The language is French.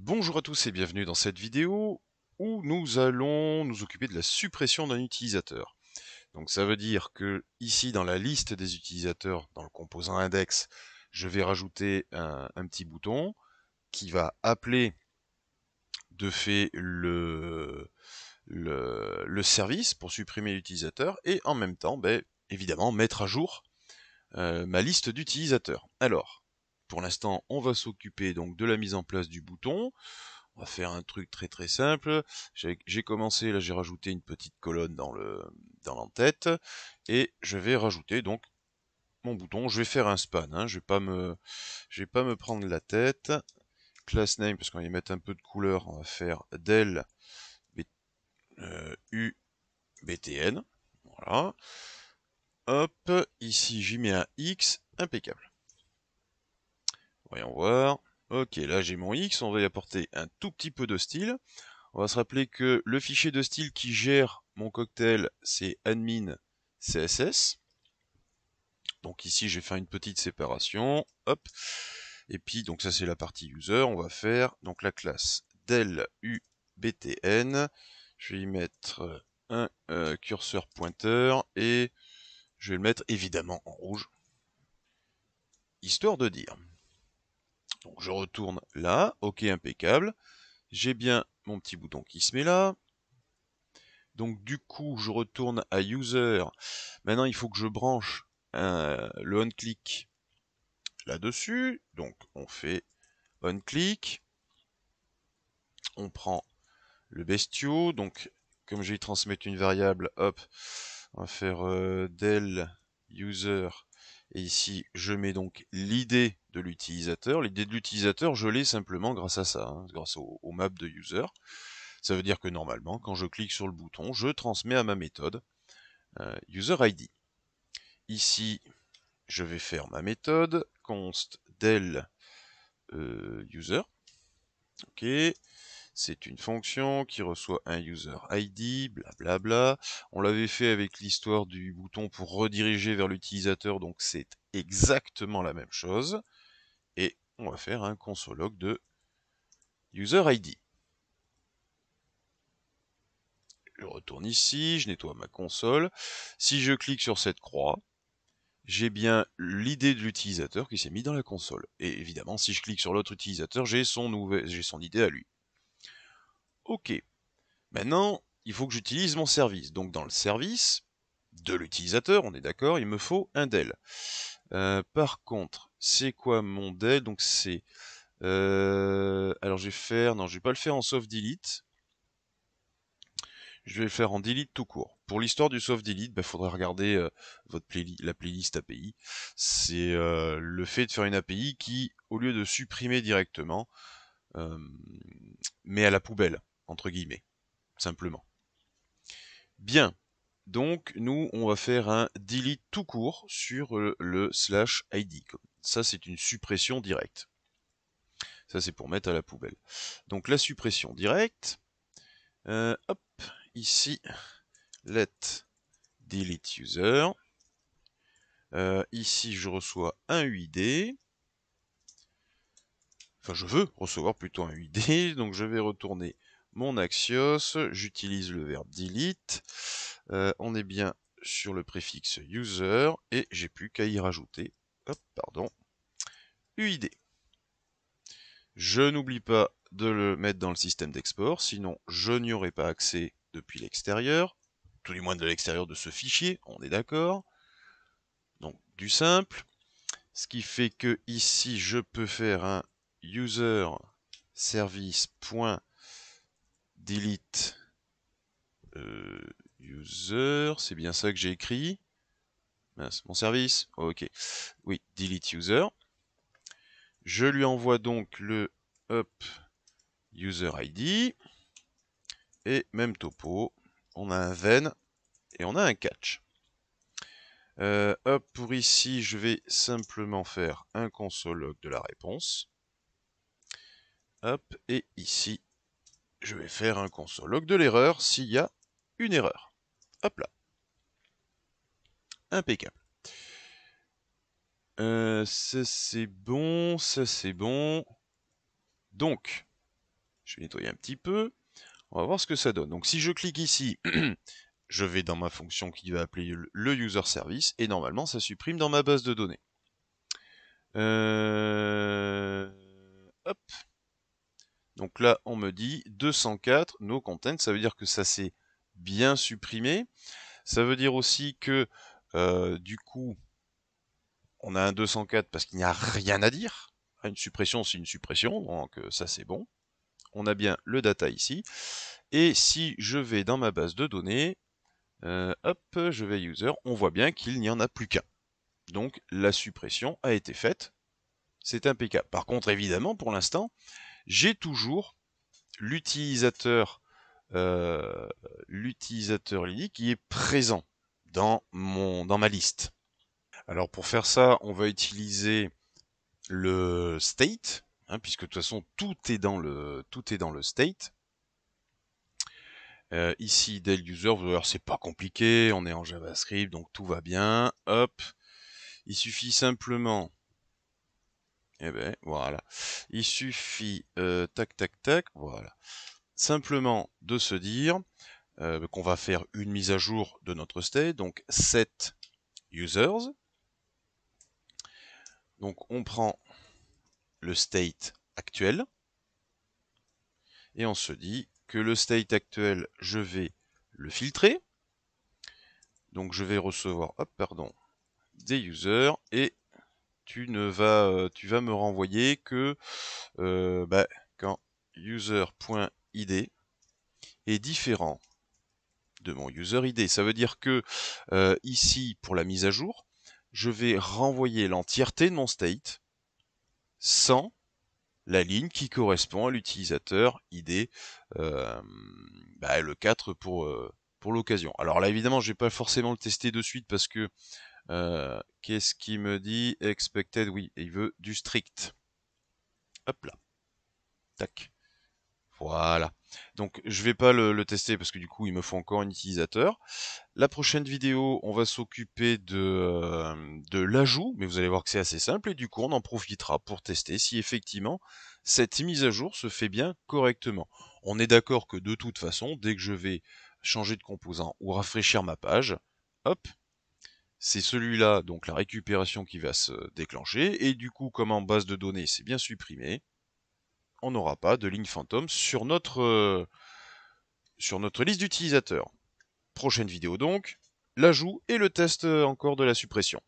Bonjour à tous et bienvenue dans cette vidéo où nous allons nous occuper de la suppression d'un utilisateur. Donc ça veut dire que ici dans la liste des utilisateurs, dans le composant index, je vais rajouter un petit bouton qui va appeler de fait le service pour supprimer l'utilisateur et en même temps, évidemment, mettre à jour ma liste d'utilisateurs. Alors, pour l'instant, on va s'occuper donc de la mise en place du bouton. On va faire un truc très simple. J'ai commencé, là j'ai rajouté une petite colonne dans l'entête et je vais rajouter donc mon bouton. Je vais faire un span, hein. Je vais pas me prendre la tête. Class name, parce qu'on va y mettre un peu de couleur, on va faire del u btn. Voilà. Hop, ici j'y mets un X, impeccable. Voyons voir. Ok, là j'ai mon X, on va y apporter un tout petit peu de style. On va se rappeler que le fichier de style qui gère mon cocktail, c'est admin CSS. Donc ici, je vais faire une petite séparation. Hop. Et puis, donc ça, c'est la partie user. On va faire donc la classe del ubtn. Je vais y mettre un curseur pointeur et je vais le mettre évidemment en rouge, histoire de dire. Donc je retourne là. Ok, impeccable. J'ai bien mon petit bouton qui se met là. Donc du coup, je retourne à User. Maintenant, il faut que je branche le onClick là-dessus. Donc on fait onClick. On prend le bestiau. Donc comme je vais y transmettre une variable, hop, on va faire del user. Et ici, je mets donc l'id de l'utilisateur. L'id de l'utilisateur, je l'ai simplement grâce à ça, hein, grâce au map de user. Ça veut dire que normalement, quand je clique sur le bouton, je transmets à ma méthode user_id. Ici, je vais faire ma méthode const del user. Ok, c'est une fonction qui reçoit un user ID, blablabla. On l'avait fait avec l'histoire du bouton pour rediriger vers l'utilisateur, donc c'est exactement la même chose. Et on va faire un console log de user ID. Je retourne ici, je nettoie ma console. Si je clique sur cette croix, j'ai bien l'idée de l'utilisateur qui s'est mis dans la console. Et évidemment, si je clique sur l'autre utilisateur, j'ai son idée à lui. Ok. Maintenant, il faut que j'utilise mon service. Donc dans le service de l'utilisateur, on est d'accord, il me faut un del. Par contre, c'est quoi mon del? Donc c'est... alors je vais faire... Non, je vais pas le faire en soft delete. Je vais le faire en delete tout court. Pour l'histoire du soft delete, il faudrait regarder la playlist API. C'est le fait de faire une API qui, au lieu de supprimer directement, met à la poubelle, entre guillemets, simplement. Bien, donc nous, on va faire un delete tout court sur le /id. Ça, c'est une suppression directe. Ça, c'est pour mettre à la poubelle. Donc la suppression directe, hop, ici, let delete user. Ici, je reçois un UID. Enfin, je veux recevoir plutôt un UID. Donc, je vais retourner mon Axios. J'utilise le verbe delete. On est bien sur le préfixe user. Et j'ai plus qu'à y rajouter, hop, pardon, UID. Je n'oublie pas de le mettre dans le système d'export. Sinon, je n'y aurai pas accès depuis l'extérieur. Tout du moins de l'extérieur de ce fichier. On est d'accord. Donc, du simple. Ce qui fait que ici, je peux faire un user service.delete user, c'est bien ça que j'ai écrit. Mince, mon service, ok. Oui, delete user. Je lui envoie donc le up user ID. Et même topo, on a un then et on a un catch. Hop, pour ici, je vais simplement faire un console log de la réponse. Hop, et ici, je vais faire un console log de l'erreur s'il y a une erreur. Hop là. Impeccable. Ça c'est bon, ça c'est bon. Donc, Je vais nettoyer un petit peu. On va voir ce que ça donne. Donc si je clique ici, je vais dans ma fonction qui va appeler le user service et normalement ça supprime dans ma base de données. Hop. Donc là on me dit 204 no content, ça veut dire que ça s'est bien supprimé. Ça veut dire aussi que du coup on a un 204 parce qu'il n'y a rien à dire. Une suppression c'est une suppression, donc ça c'est bon. On a bien le data ici. Et si je vais dans ma base de données, hop, je vais user, on voit bien qu'il n'y en a plus qu'un. Donc la suppression a été faite, c'est impeccable. Par contre, évidemment, pour l'instant, j'ai toujours l'utilisateur Lily qui est présent dans ma liste. Alors pour faire ça, on va utiliser le state, hein, puisque de toute façon tout est dans le state. Ici, del user, alors c'est pas compliqué, on est en JavaScript, donc tout va bien. Hop, il suffit simplement, voilà, il suffit, tac, tac, tac, voilà, simplement de se dire qu'on va faire une mise à jour de notre state, donc set users. Donc on prend le state actuel et on se dit que le state actuel, je vais le filtrer. Donc je vais recevoir, hop, pardon, des users et tu vas me renvoyer que quand user.id est différent de mon user id, ça veut dire que ici pour la mise à jour, je vais renvoyer l'entièreté de mon state sans la ligne qui correspond à l'utilisateur id, le 4 pour l'occasion. Alors là évidemment je vais pas forcément le tester de suite parce que qu'est-ce qu'il me dit? Expected, oui, il veut du strict. Hop là. Tac. Voilà. Donc je vais pas le tester parce que du coup il me faut encore un utilisateur. La prochaine vidéo, on va s'occuper de l'ajout, mais vous allez voir que c'est assez simple et du coup on en profitera pour tester si effectivement cette mise à jour se fait bien correctement. On est d'accord que de toute façon, dès que je vais changer de composant ou rafraîchir ma page, hop, c'est celui-là, donc la récupération qui va se déclencher, et du coup, comme en base de données, c'est bien supprimé, on n'aura pas de ligne fantôme sur notre liste d'utilisateurs. Prochaine vidéo donc, l'ajout et le test encore de la suppression.